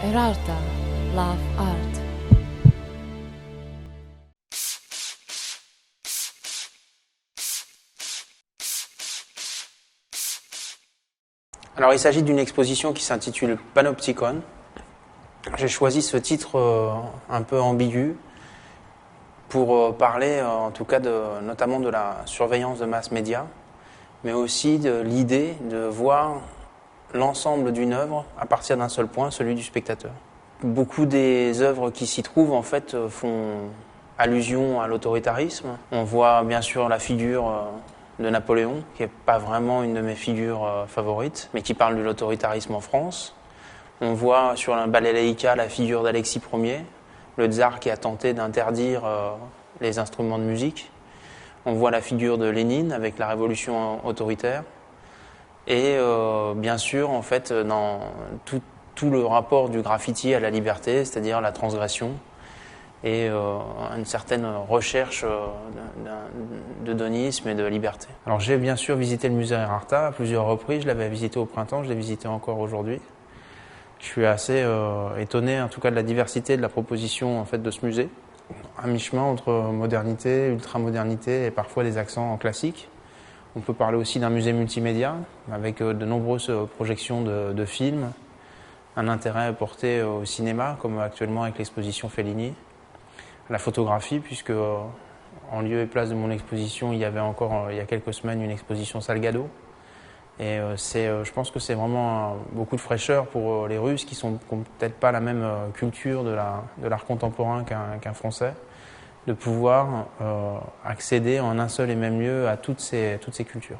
Erarta, Love Art. Alors il s'agit d'une exposition qui s'intitule Panopticon. J'ai choisi ce titre un peu ambigu pour parler en tout cas notamment de la surveillance de mass média, mais aussi de l'idée de voir l'ensemble d'une œuvre à partir d'un seul point, celui du spectateur. Beaucoup des œuvres qui s'y trouvent en fait font allusion à l'autoritarisme. On voit bien sûr la figure de Napoléon, qui n'est pas vraiment une de mes figures favorites, mais qui parle de l'autoritarisme en France. On voit sur la Balaïka la figure d'Alexis Ier, le tsar qui a tenté d'interdire les instruments de musique. On voit la figure de Lénine avec la révolution autoritaire. Et bien sûr, en fait, dans tout le rapport du graffiti à la liberté, c'est-à-dire la transgression, et une certaine recherche d'hédonisme et de liberté. Alors j'ai bien sûr visité le musée Erarta à plusieurs reprises, je l'avais visité au printemps, je l'ai visité encore aujourd'hui. Je suis assez étonné en tout cas de la diversité de la proposition en fait, de ce musée, à mi-chemin entre modernité, ultramodernité et parfois des accents en classique. On peut parler aussi d'un musée multimédia avec de nombreuses projections de films, un intérêt porté au cinéma comme actuellement avec l'exposition Fellini, la photographie puisque en lieu et place de mon exposition il y avait encore il y a quelques semaines une exposition Salgado et je pense que c'est vraiment beaucoup de fraîcheur pour les Russes qui n'ont peut-être pas la même culture de l'art contemporain qu'un Français, de pouvoir accéder en un seul et même lieu à toutes ces cultures.